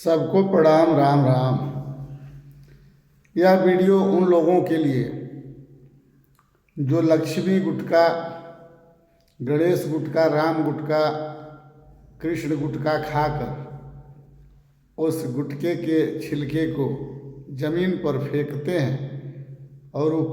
सबको प्रणाम। राम राम। यह वीडियो उन लोगों के लिए जो लक्ष्मी गुटखा, गणेश गुटखा, राम गुटखा, कृष्ण गुटखा खाकर उस गुटखे के छिलके को जमीन पर फेंकते हैं और वो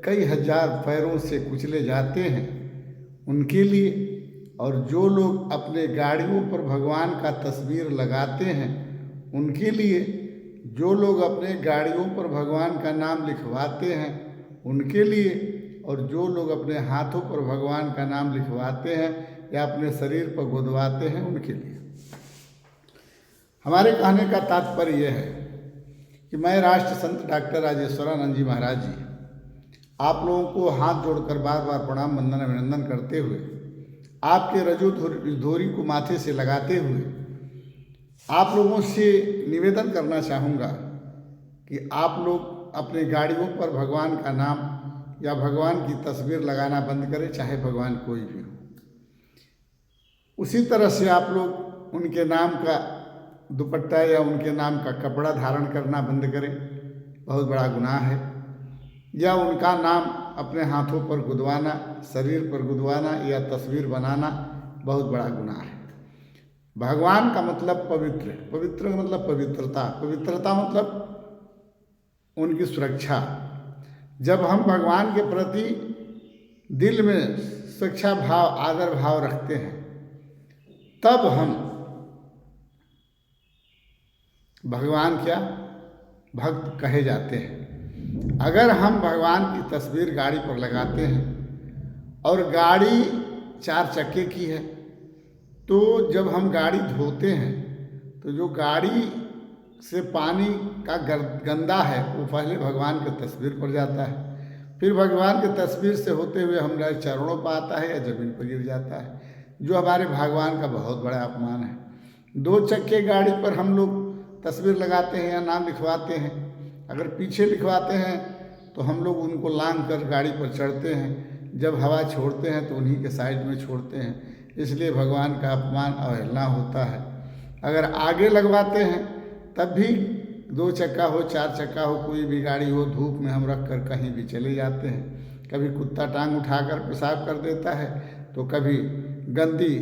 कई हजार पैरों से कुचले जाते हैं, उनके लिए। और जो लोग अपने गाड़ियों पर भगवान का तस्वीर लगाते हैं उनके लिए। जो लोग अपने गाड़ियों पर भगवान का नाम लिखवाते हैं उनके लिए। और जो लोग अपने हाथों पर भगवान का नाम लिखवाते हैं या अपने शरीर पर गुदवाते हैं उनके लिए। हमारे कहने का तात्पर्य यह है कि मैं राष्ट्र संत डॉक्टर राजेश्वरानंद जी महाराज जी आप लोगों को हाथ जोड़कर बार बार प्रणाम वंदन अभिनंदन करते हुए, आपके रजो धोरी को माथे से लगाते हुए आप लोगों से निवेदन करना चाहूँगा कि आप लोग अपने गाड़ियों पर भगवान का नाम या भगवान की तस्वीर लगाना बंद करें, चाहे भगवान कोई भी हो। उसी तरह से आप लोग उनके नाम का दुपट्टा या उनके नाम का कपड़ा धारण करना बंद करें, बहुत बड़ा गुनाह है। या उनका नाम अपने हाथों पर गुदवाना, शरीर पर गुदवाना या तस्वीर बनाना बहुत बड़ा गुनाह है। भगवान का मतलब पवित्र, पवित्र का मतलब पवित्रता, पवित्रता मतलब उनकी सुरक्षा। जब हम भगवान के प्रति दिल में सुरक्षा भाव, आदर भाव रखते हैं, तब हम भगवान क्या भक्त कहे जाते हैं। अगर हम भगवान की तस्वीर गाड़ी पर लगाते हैं और गाड़ी 4 चक्के की है, तो जब हम गाड़ी धोते हैं तो जो गाड़ी से पानी का गंदा है वो पहले भगवान के तस्वीर पर जाता है, फिर भगवान के तस्वीर से होते हुए हमारे चरणों पर आता है या जमीन पर गिर जाता है, जो हमारे भगवान का बहुत बड़ा अपमान है। 2 चक्के गाड़ी पर हम लोग तस्वीर लगाते हैं या नाम लिखवाते हैं। अगर पीछे लिखवाते हैं तो हम लोग उनको लांग कर गाड़ी पर चढ़ते हैं, जब हवा छोड़ते हैं तो उन्हीं के साइड में छोड़ते हैं, इसलिए भगवान का अपमान अवहेलना होता है। अगर आगे लगवाते हैं तब भी 2 चक्का हो, 4 चक्का हो, कोई भी गाड़ी हो, धूप में हम रख कर कहीं भी चले जाते हैं। कभी कुत्ता टांग उठाकर पेशाब कर देता है, तो कभी गंदी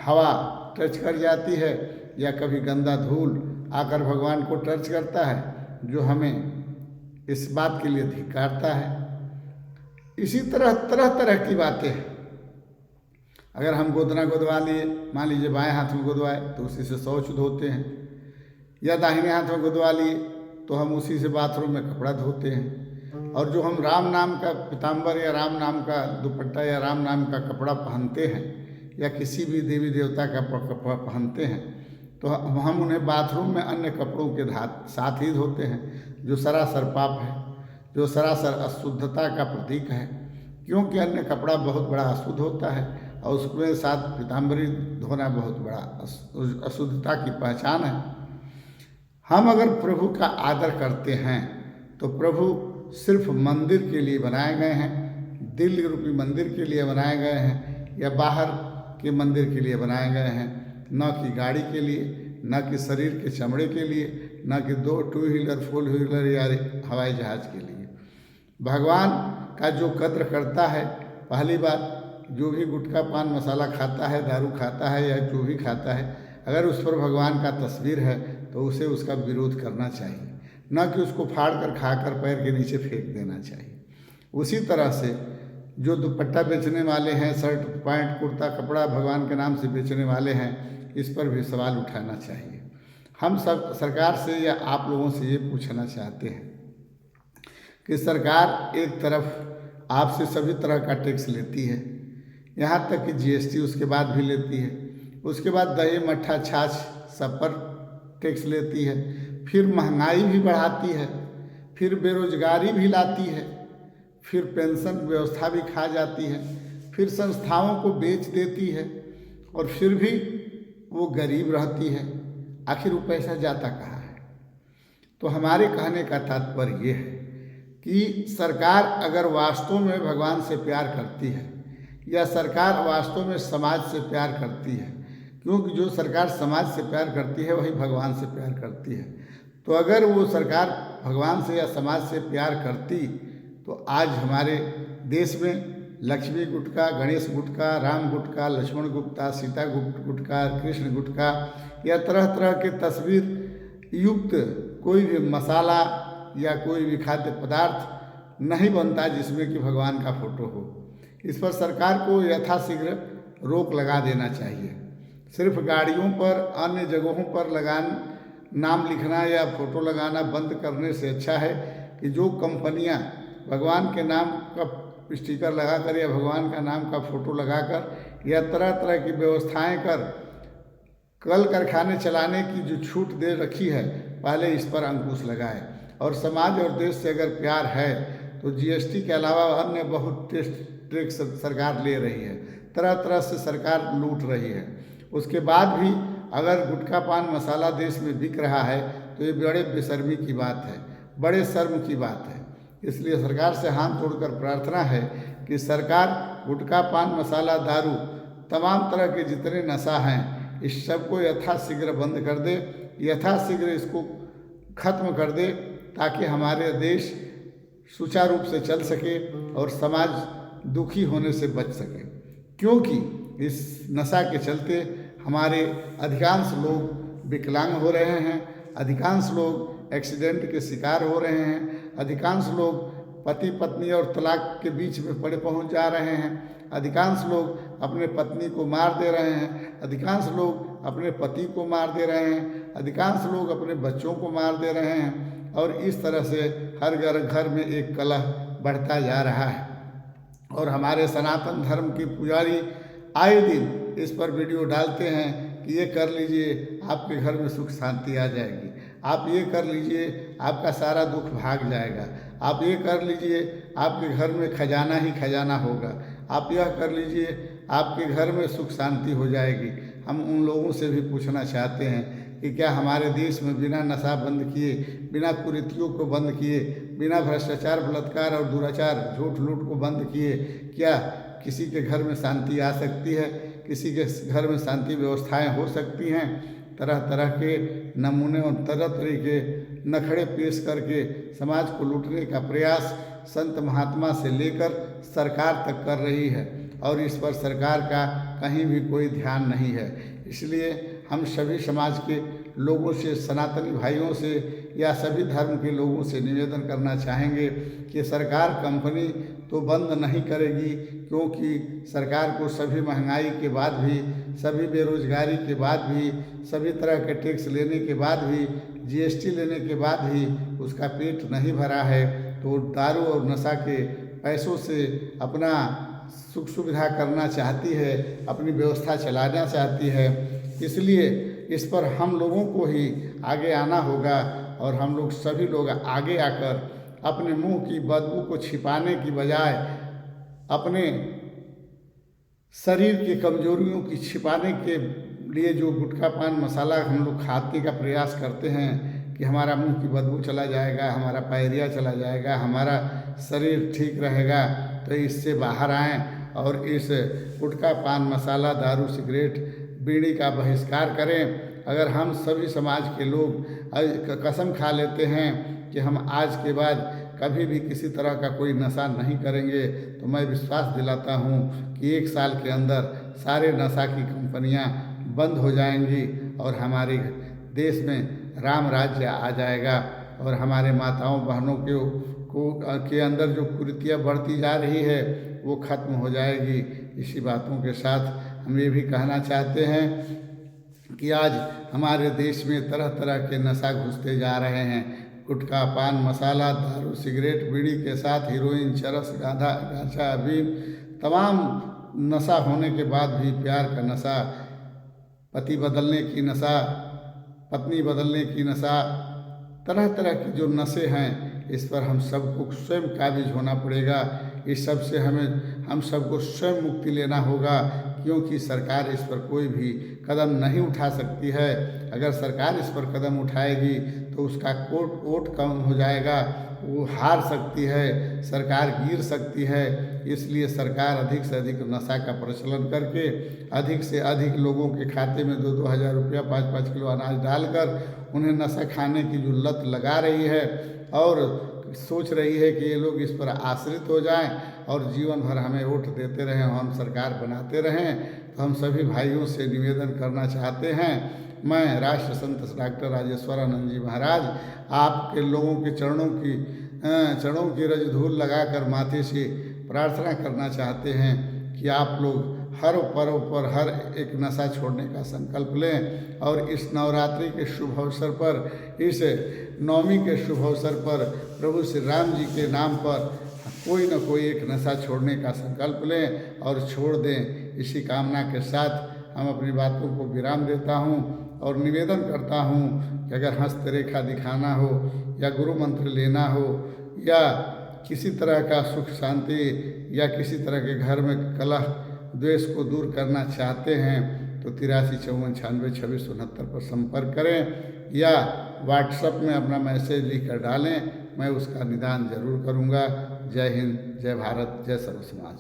हवा टच कर जाती है, या कभी गंदा धूल आकर भगवान को टच करता है, जो हमें इस बात के लिए धिक्कारता है। इसी तरह तरह तरह की बातें हैं। अगर हम गोदना गुदवा लिए, मान लीजिए बाएं हाथ में गुदवाए तो उसी से शौच धोते हैं, या दाहिने हाथ में गुदवा लिए तो हम उसी से बाथरूम में कपड़ा धोते हैं। और जो हम राम नाम का पीताम्बर या राम नाम का दुपट्टा या राम नाम का कपड़ा पहनते हैं या किसी भी देवी देवता का कपड़ा पहनते हैं, तो हम उन्हें बाथरूम में अन्य कपड़ों के साथ ही धोते हैं, जो सरासर पाप है, जो सरासर अशुद्धता का प्रतीक है। क्योंकि अन्य कपड़ा बहुत बड़ा अशुद्ध होता है और उसमें साथ पीताम्बरी धोना बहुत बड़ा अशुद्धता की पहचान है। हम अगर प्रभु का आदर करते हैं तो प्रभु सिर्फ मंदिर के लिए बनाए गए हैं, दिल रूपी मंदिर के लिए बनाए गए हैं, या बाहर के मंदिर के लिए बनाए गए हैं, न कि गाड़ी के लिए, न कि शरीर के चमड़े के लिए, न कि 2 व्हीलर 4 व्हीलर या हवाई जहाज के लिए। भगवान का जो कद्र करता है, पहली बात, जो भी गुटखा पान मसाला खाता है, दारू खाता है या जो भी खाता है, अगर उस पर भगवान का तस्वीर है तो उसे उसका विरोध करना चाहिए, न कि उसको फाड़ कर खाकर पैर के नीचे फेंक देना चाहिए। उसी तरह से जो दुपट्टा बेचने वाले हैं, शर्ट पैंट कुर्ता कपड़ा भगवान के नाम से बेचने वाले हैं, इस पर भी सवाल उठाना चाहिए। हम सब सरकार से या आप लोगों से ये पूछना चाहते हैं कि सरकार एक तरफ आपसे सभी तरह का टैक्स लेती है, यहाँ तक कि GST उसके बाद भी लेती है, उसके बाद दही मट्ठा छाछ सब पर टैक्स लेती है, फिर महंगाई भी बढ़ाती है, फिर बेरोजगारी भी लाती है, फिर पेंशन व्यवस्था भी खा जाती है, फिर संस्थाओं को बेच देती है, और फिर भी वो गरीब रहती है। आखिर वो पैसा जाता कहाँ है? तो हमारे कहने का तात्पर्य ये है कि सरकार अगर वास्तव में भगवान से प्यार करती है, या सरकार वास्तव में समाज से प्यार करती है, क्योंकि जो सरकार समाज से प्यार करती है वही भगवान से प्यार करती है। तो अगर वो सरकार भगवान से या समाज से प्यार करती तो आज हमारे देश में लक्ष्मी गुटखा, गणेश गुटखा, राम गुटखा, लक्ष्मण गुप्ता, सीता गुटखा, कृष्ण गुटखा या तरह तरह के तस्वीर युक्त कोई भी मसाला या कोई भी खाद्य पदार्थ नहीं बनता जिसमें कि भगवान का फोटो हो। इस पर सरकार को यथाशीघ्र रोक लगा देना चाहिए। सिर्फ गाड़ियों पर, अन्य जगहों पर नाम लिखना या फोटो लगाना बंद करने से अच्छा है कि जो कंपनियां भगवान के नाम का स्टिकर लगाकर या भगवान का नाम का फोटो लगाकर या तरह तरह की व्यवस्थाएं कर कल कारखाने चलाने की जो छूट दे रखी है, पहले इस पर अंकुश लगाए। और समाज और देश से अगर प्यार है तो जीएसटी के अलावा अन्य बहुत टैक्स सरकार ले रही है, तरह तरह से सरकार लूट रही है। उसके बाद भी अगर गुटखा पान मसाला देश में बिक रहा है तो ये बड़े बेशर्मी की बात है, बड़े शर्म की बात है। इसलिए सरकार से हाथ जोड़कर प्रार्थना है कि सरकार गुटखा पान मसाला दारू तमाम तरह के जितने नशा हैं इस सब को यथाशीघ्र बंद कर दे, यथाशीघ्र इसको खत्म कर दे, ताकि हमारे देश सुचारू रूप से चल सके और समाज दुखी होने से बच सके। क्योंकि इस नशा के चलते हमारे अधिकांश लोग विकलांग हो रहे हैं, अधिकांश लोग एक्सीडेंट के शिकार हो रहे हैं, अधिकांश लोग पति पत्नी और तलाक के बीच में पहुंच जा रहे हैं, अधिकांश लोग अपने पत्नी को मार दे रहे हैं, अधिकांश लोग अपने पति को मार दे रहे हैं, अधिकांश लोग अपने बच्चों को मार दे रहे हैं। और इस तरह से हर घर में एक कलह बढ़ता जा रहा है। और हमारे सनातन धर्म के पुजारी आए दिन इस पर वीडियो डालते हैं कि ये कर लीजिए आपके घर में सुख शांति आ जाएगी, आप ये कर लीजिए आपका सारा दुख भाग जाएगा, आप ये कर लीजिए आपके घर में खजाना ही खजाना होगा, आप यह कर लीजिए आपके घर में सुख शांति हो जाएगी। हम उन लोगों से भी पूछना चाहते हैं कि क्या हमारे देश में बिना नशा बंद किए, बिना कुरीतियों को बंद किए, बिना भ्रष्टाचार, बलात्कार और दुराचार, झूठ लूट को बंद किए क्या किसी के घर में शांति आ सकती है? किसी के घर में शांति व्यवस्थाएं हो सकती हैं? तरह तरह के नमूने और तरह तरह के नखड़े पेश करके समाज को लूटने का प्रयास संत महात्मा से लेकर सरकार तक कर रही है और इस पर सरकार का कहीं भी कोई ध्यान नहीं है। इसलिए हम सभी समाज के लोगों से, सनातनी भाइयों से या सभी धर्म के लोगों से निवेदन करना चाहेंगे कि सरकार कंपनी तो बंद नहीं करेगी, क्योंकि सरकार को सभी महंगाई के बाद भी, सभी बेरोजगारी के बाद भी, सभी तरह के टैक्स लेने के बाद भी, जीएसटी लेने के बाद भी उसका पेट नहीं भरा है। तो दारू और नशा के पैसों से अपना सुख सुविधा करना चाहती है, अपनी व्यवस्था चलाना चाहती है। इसलिए इस पर हम लोगों को ही आगे आना होगा और हम लोग सभी लोग आगे आकर अपने मुंह की बदबू को छिपाने की बजाय अपने शरीर की कमजोरियों की छिपाने के लिए जो गुटखा पान मसाला हम लोग खाने का प्रयास करते हैं कि हमारा मुंह की बदबू चला जाएगा, हमारा पायरिया चला जाएगा, हमारा शरीर ठीक रहेगा, तो इससे बाहर आएँ और इस गुटखा पान मसाला, दारू, सिगरेट, बीड़ी का बहिष्कार करें। अगर हम सभी समाज के लोग कसम खा लेते हैं कि हम आज के बाद कभी भी किसी तरह का कोई नशा नहीं करेंगे, तो मैं विश्वास दिलाता हूँ कि 1 साल के अंदर सारे नशा की कंपनियाँ बंद हो जाएंगी और हमारे देश में राम राज्य आ जाएगा और हमारे माताओं बहनों के अंदर जो कुरीतियाँ बढ़ती जा रही है वो खत्म हो जाएगी। इसी बातों के साथ हम ये भी कहना चाहते हैं कि आज हमारे देश में तरह तरह के नशा घुसते जा रहे हैं। गुटखा पान मसाला, दारू, सिगरेट, बीड़ी के साथ हीरोइन, चरस, गांजा, अफीम, तमाम नशा होने के बाद भी प्यार का नशा, पति बदलने की नशा, पत्नी बदलने की नशा, तरह तरह के जो नशे हैं इस पर हम सबको स्वयं काबिज होना पड़ेगा। इस सब से हम सबको स्वयं मुक्ति लेना होगा, क्योंकि सरकार इस पर कोई भी कदम नहीं उठा सकती है। अगर सरकार इस पर कदम उठाएगी तो उसका वोट कम हो जाएगा, वो हार सकती है, सरकार गिर सकती है इसलिए सरकार अधिक से अधिक नशा का प्रचलन करके अधिक से अधिक लोगों के खाते में 2-2 हज़ार रुपया 5-5 किलो अनाज डालकर उन्हें नशा खाने की जो लत लगा रही है और सोच रही है कि ये लोग इस पर आश्रित हो जाएं और जीवन भर हमें वोट देते रहें, हम सरकार बनाते रहें। तो हम सभी भाइयों से निवेदन करना चाहते हैं, मैं राष्ट्र संत डॉक्टर राजेश्वरानंद जी महाराज आपके लोगों के चरणों की रज धूल लगाकर माथे से प्रार्थना करना चाहते हैं कि आप लोग हर पर्व पर हर एक नशा छोड़ने का संकल्प लें और इस नवरात्रि के शुभ अवसर पर, इस नवमी के शुभ अवसर पर प्रभु श्री राम जी के नाम पर कोई न कोई एक नशा छोड़ने का संकल्प लें और छोड़ दें। इसी कामना के साथ हम अपनी बातों को विराम देता हूँ और निवेदन करता हूँ कि अगर हस्तरेखा दिखाना हो या गुरु मंत्र लेना हो या किसी तरह का सुख शांति या किसी तरह के घर में कलह द्वेष को दूर करना चाहते हैं तो 8354962669 पर संपर्क करें या व्हाट्सएप में अपना मैसेज लिख कर डालें, मैं उसका निदान जरूर करूँगा। जय हिंद, जय भारत, जय सर्व समाज।